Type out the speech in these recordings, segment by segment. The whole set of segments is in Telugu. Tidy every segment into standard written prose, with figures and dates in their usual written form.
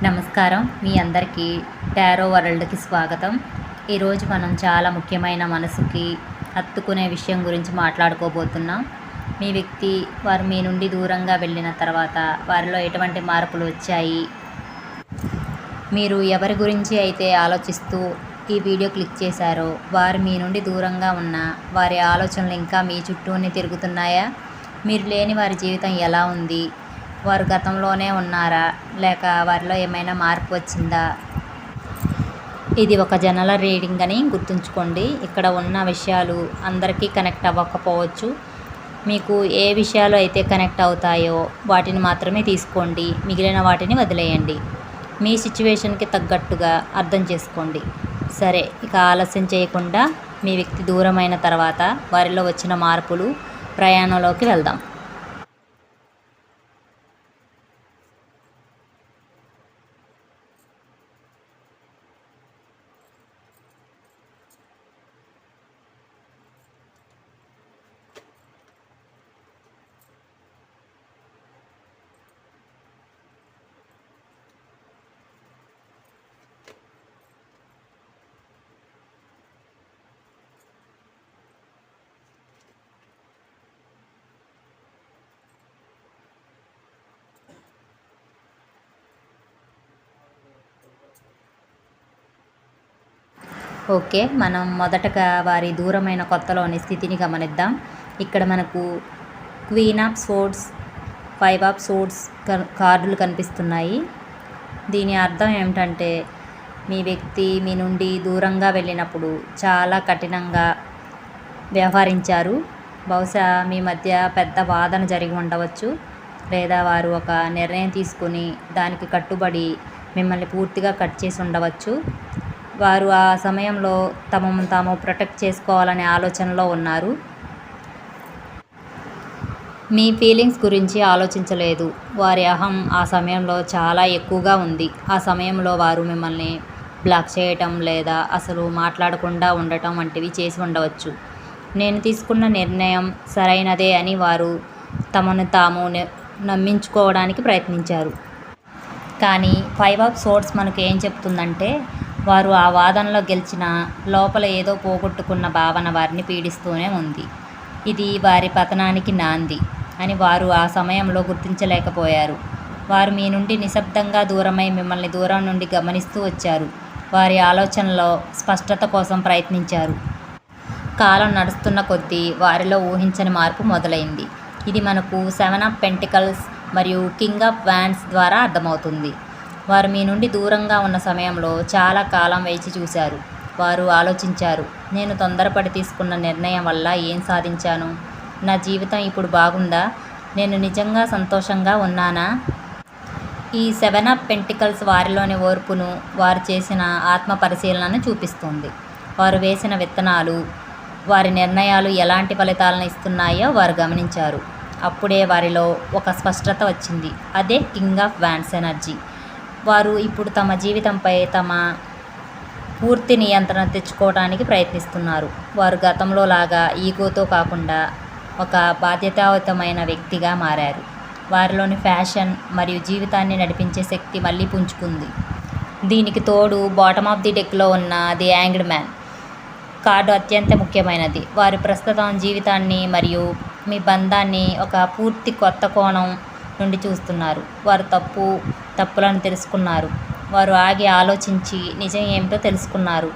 నమస్కారం. మీ అందరికీ టారో వరల్డ్‌కి స్వాగతం. ఈరోజు మనం చాలా ముఖ్యమైన మనసుకి హత్తుకునే విషయం గురించి మాట్లాడుకోబోతున్నాం. మీ వ్యక్తి వారు మీ నుండి దూరంగా వెళ్ళిన తర్వాత వారిలో ఎటువంటి మార్పులు వచ్చాయి? మీరు ఎవరి గురించి అయితే ఆలోచిస్తూ ఈ వీడియో క్లిక్ చేశారో వారు మీ నుండి దూరంగా ఉన్న వారి ఆలోచనలు ఇంకా మీ చుట్టూనే తిరుగుతున్నాయా? మీరు లేని వారి జీవితం ఎలా ఉంది? వారు గతంలోనే ఉన్నారా, లేక వారిలో ఏమైనా మార్పు వచ్చిందా? ఇది ఒక జనరల్ రీడింగ్ అని గుర్తుంచుకోండి. ఇక్కడ ఉన్న విషయాలు అందరికీ కనెక్ట్ అవ్వకపోవచ్చు. మీకు ఏ విషయాలు అయితే కనెక్ట్ అవుతాయో వాటిని మాత్రమే తీసుకోండి, మిగిలిన వాటిని వదిలేయండి. మీ సిచ్యువేషన్కి తగ్గట్టుగా అర్థం చేసుకోండి. సరే, ఇక ఆలస్యం చేయకుండా మీ వ్యక్తి దూరమైన తర్వాత వారిలో వచ్చిన మార్పులు ప్రయాణంలోకి వెళ్దాం. ఓకే, మనం మొదటగా వారి దూరమైన కొత్తలోని స్థితిని గమనిద్దాం. ఇక్కడ మనకు queen of swords, 5 of swords కార్డులు కనిపిస్తున్నాయి. దీని అర్థం ఏమిటంటే మీ వ్యక్తి మీ నుండి దూరంగా వెళ్ళినప్పుడు చాలా కఠినంగా వ్యవహరించారు. బహుశా మీ మధ్య పెద్ద వాదన జరిగి ఉండవచ్చు, లేదా వారు ఒక నిర్ణయం తీసుకుని దానికి కట్టుబడి మిమ్మల్ని పూర్తిగా కట్ చేసి ఉండవచ్చు. వారు ఆ సమయంలో తమను తాము ప్రొటెక్ట్ చేసుకోవాలనే ఆలోచనలో ఉన్నారు. మీ ఫీలింగ్స్ గురించి ఆలోచించలేదు. వారి అహం ఆ సమయంలో చాలా ఎక్కువగా ఉంది. ఆ సమయంలో వారు మిమ్మల్ని బ్లాక్ చేయటం లేదా అసలు మాట్లాడకుండా ఉండటం వంటివి చేసి ఉండవచ్చు. నేను తీసుకున్న నిర్ణయం సరైనదే అని వారు తమను తాము నమ్మించుకోవడానికి ప్రయత్నించారు. కానీ 5 ఆఫ్ సోర్డ్స్ మనకు ఏం చెప్తుందంటే వారు ఆ వాదనలో గెలిచిన లోపల ఏదో పోగొట్టుకున్న భావన వారిని పీడిస్తూనే ఉంది. ఇది వారి పతనానికి నాంది అని వారు ఆ సమయంలో గుర్తించలేకపోయారు. వారు మీ నుండి నిశ్శబ్దంగా దూరమై మిమ్మల్ని దూరం నుండి గమనిస్తూ వచ్చారు. వారి ఆలోచనలో స్పష్టత కోసం ప్రయత్నించారు. కాలం నడుస్తున్న కొద్దీ వారిలో ఊహించని మార్పు మొదలైంది. ఇది మనకు 7 ఆఫ్ పెంటికల్స్ మరియు కింగ్ ఆఫ్ వ్యాండ్స్ ద్వారా అర్థమవుతుంది. వారు మీ నుండి దూరంగా ఉన్న సమయంలో చాలా కాలం వేచి చూశారు. వారు ఆలోచించారు, నేను తొందరపడి తీసుకున్న నిర్ణయం వల్ల ఏం సాధించాను? నా జీవితం ఇప్పుడు బాగుందా? నేను నిజంగా సంతోషంగా ఉన్నానా? ఈ 7 ఆఫ్ పెంటికల్స్ వారిలోని ఓర్పును, వారు చేసిన ఆత్మ పరిశీలనను చూపిస్తుంది. వారు వేసిన విత్తనాలు, వారి నిర్ణయాలు ఎలాంటి ఫలితాలను ఇస్తున్నాయో వారు గమనించారు. అప్పుడే వారిలో ఒక స్పష్టత వచ్చింది. అదే కింగ్ ఆఫ్ వ్యాండ్స్ ఎనర్జీ. వారు ఇప్పుడు తమ జీవితంపై తమ పూర్తి నియంత్రణ తెచ్చుకోవడానికి ప్రయత్నిస్తున్నారు. వారు గతంలో లాగా ఈగోతో కాకుండా ఒక బాధ్యతాయుతమైన వ్యక్తిగా మారారు. వారిలోని ఫ్యాషన్ మరియు జీవితాన్ని నడిపించే శక్తి మళ్ళీ పుంజుకుంది. దీనికి తోడు బాటమ్ ఆఫ్ ది డెక్లో ఉన్న ది యాంగ్డ్ మ్యాన్ కార్డు అత్యంత ముఖ్యమైనది. వారు ప్రస్తుతం జీవితాన్ని మరియు మీ బంధాన్ని ఒక పూర్తి కొత్త కోణం నుండి చూస్తున్నారు. వారు తప్పులను తెలుసుకున్నారు. వారు ఆగి ఆలోచించి నిజం ఏమిటో తెలుసుకున్నారు.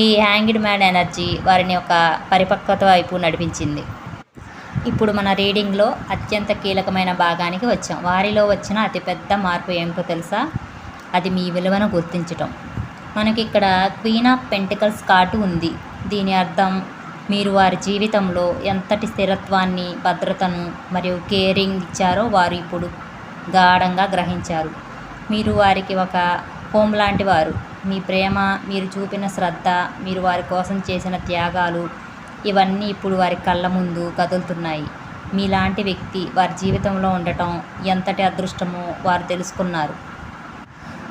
ఈ హ్యాంగ్డ్ మ్యాన్ ఎనర్జీ వారిని ఒక పరిపక్వత వైపు నడిపించింది. ఇప్పుడు మన రీడింగ్లో అత్యంత కీలకమైన భాగానికి వచ్చాం. వారిలో వచ్చిన అతిపెద్ద మార్పు ఏమిటో తెలుసా? అది మీ విలువను గుర్తించటం. మనకి ఇక్కడ క్వీన్ ఆఫ్ పెంటికల్స్ కార్డు ఉంది. దీని అర్థం మీరు వారి జీవితంలో ఎంతటి స్థిరత్వాన్ని, భద్రతను మరియు కేరింగ్ ఇచ్చారో వారు ఇప్పుడు గాఢంగా గ్రహించారు. మీరు వారికి ఒక హోమ్ లాంటి వారు. మీ ప్రేమ, మీరు చూపిన శ్రద్ధ, మీరు వారి కోసం చేసిన త్యాగాలు ఇవన్నీ ఇప్పుడు వారి కళ్ళ ముందు కదులుతున్నాయి. మీలాంటి వ్యక్తి వారి జీవితంలో ఉండటం ఎంతటి అదృష్టమో వారు తెలుసుకున్నారు.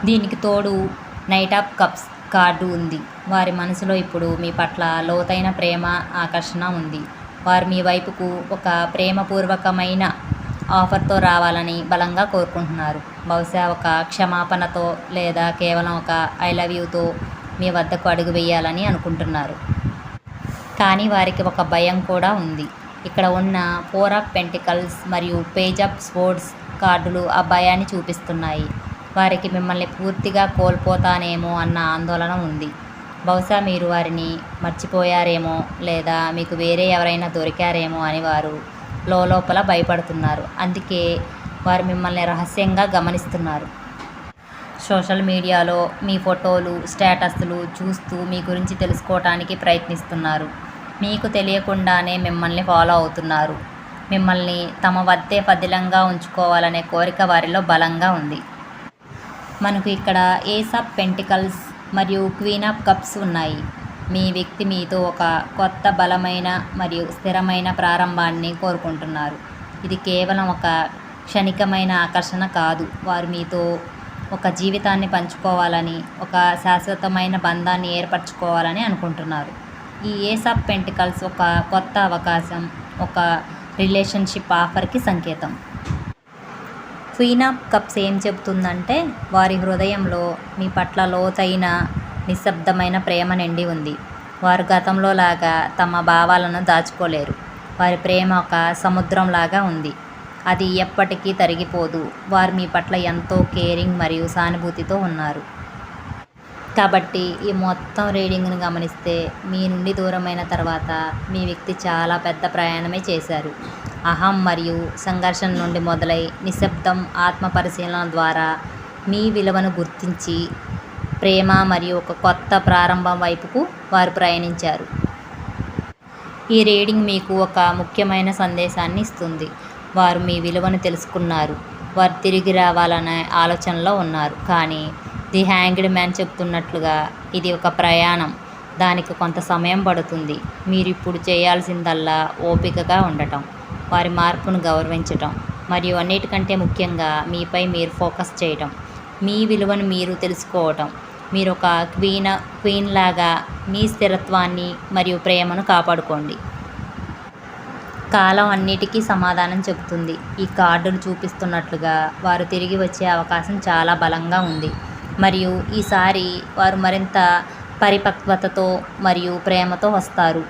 దీనికి తోడు నైట్ ఆఫ్ కప్స్ కార్డు ఉంది. వారి మనసులో ఇప్పుడు మీ పట్ల లోతైన ప్రేమ, ఆకర్షణ ఉంది. వారు మీ వైపుకు ఒక ప్రేమపూర్వకమైన ఆఫర్తో రావాలని బలంగా కోరుకుంటున్నారు. బహుశా ఒక క్షమాపణతో లేదా కేవలం ఒక ఐ లవ్ యూతో మీ వద్దకు అడుగు వేయాలని అనుకుంటున్నారు. కానీ వారికి ఒక భయం కూడా ఉంది. ఇక్కడ ఉన్న 4 ఆఫ్ పెంటికల్స్ మరియు పేజ్ ఆఫ్ స్వోర్డ్స్ కార్డులు ఆ భయాన్ని చూపిస్తున్నాయి. వారికి మిమ్మల్ని పూర్తిగా కోల్పోతానేమో అన్న ఆందోళన ఉంది. బహుశా మీరు వారిని మర్చిపోయారేమో లేదా మీకు వేరే ఎవరైనా దొరికారేమో అని వారు లోపల భయపడుతున్నారు. అందుకే వారు మిమ్మల్ని రహస్యంగా గమనిస్తున్నారు. సోషల్ మీడియాలో మీ ఫోటోలు, స్టేటస్లు చూస్తూ మీ గురించి తెలుసుకోవటానికి ప్రయత్నిస్తున్నారు. మీకు తెలియకుండానే మిమ్మల్ని ఫాలో అవుతున్నారు. మిమ్మల్ని తమ వద్దే పదిలంగా ఉంచుకోవాలనే కోరిక వారిలో బలంగా ఉంది. మనకు ఇక్కడ ఏస్ ఆఫ్ పెంటికల్స్ మరియు క్వీన్ ఆఫ్ కప్స్ ఉన్నాయి. మీ వ్యక్తి మీతో ఒక కొత్త బలమైన మరియు స్థిరమైన ప్రారంభాన్ని కోరుకుంటున్నారు. ఇది కేవలం ఒక క్షణికమైన ఆకర్షణ కాదు. వారు మీతో ఒక జీవితాన్ని పంచుకోవాలని, ఒక శాశ్వతమైన బంధాన్ని ఏర్పరచుకోవాలని అనుకుంటున్నారు. ఈ ఏస్ ఆఫ్ పెంటికల్స్ ఒక కొత్త అవకాశం, ఒక రిలేషన్షిప్ ఆఫర్కి సంకేతం. క్వీన్ ఆఫ్ కప్స్ ఏం చెబుతుందంటే వారి హృదయంలో మీ పట్ల లోతైన నిశ్శబ్దమైన ప్రేమ నిండి ఉంది. వారు గతంలో లాగా తమ భావాలను దాచుకోలేరు. వారి ప్రేమ ఒక సముద్రంలాగా ఉంది. అది ఎప్పటికీ తరిగిపోదు. వారు మీ పట్ల ఎంతో కేరింగ్ మరియు సానుభూతితో ఉన్నారు. కాబట్టి ఈ మొత్తం రీడింగ్ని గమనిస్తే మీ నుండి దూరమైన తర్వాత మీ వ్యక్తి చాలా పెద్ద ప్రయాణమే చేశారు. అహం మరియు సంఘర్షణ నుండి మొదలై నిశ్శబ్దం, ఆత్మ పరిశీలన ద్వారా మీ విలువను గుర్తించి ప్రేమ మరియు ఒక కొత్త ప్రారంభం వైపుకు వారు ప్రయాణించారు. ఈ రీడింగ్ మీకు ఒక ముఖ్యమైన సందేశాన్ని ఇస్తుంది. వారు మీ విలువను తెలుసుకున్నారు. వారు తిరిగి రావాలనే ఆలోచనలో ఉన్నారు. కానీ ది హ్యాంగ్డ్ మ్యాన్ చెప్తున్నట్లుగా ఇది ఒక ప్రయాణం. దానికి కొంత సమయం పడుతుంది. మీరు ఇప్పుడు చేయాల్సిందల్లా ఓపికగా ఉండటం, వారి మార్పును గౌరవించటం మరియు అన్నిటికంటే ముఖ్యంగా మీపై మీరు ఫోకస్ చేయటం, మీ విలువను మీరు తెలుసుకోవటం. మీరు ఒక క్వీన్ లాగా మీ స్థిరత్వాన్ని మరియు ప్రేమను కాపాడుకోండి. కాలం అన్నిటికీ సమాధానం చెబుతుంది. ఈ కార్డులు చూపిస్తున్నట్లుగా వారు తిరిగి వచ్చే అవకాశం చాలా బలంగా ఉంది. మరియు ఈసారి వారు మరింత పరిపక్వతతో మరియు ప్రేమతో వస్తారు.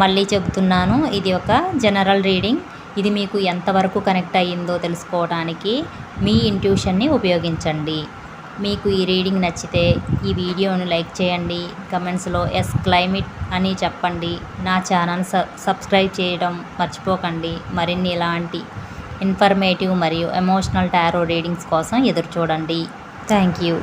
మళ్ళీ చెబుతున్నాను, ఇది ఒక జనరల్ రీడింగ్. ఇది మీకు ఎంతవరకు కనెక్ట్ అయ్యిందో తెలుసుకోవడానికి మీ ఇంట్యూషన్ని ఉపయోగించండి. మీకు ఈ రీడింగ్ నచ్చితే ఈ వీడియోను లైక్ చేయండి. కమెంట్స్లో ఎస్ క్లైమ్ ఇట్ అని చెప్పండి. నా ఛానల్ సబ్స్క్రైబ్ చేయడం మర్చిపోకండి. మరిన్ని ఇలాంటి ఇన్ఫర్మేటివ్ మరియు ఎమోషనల్ టారో రీడింగ్స్ కోసం ఎదురు చూడండి. Thank you.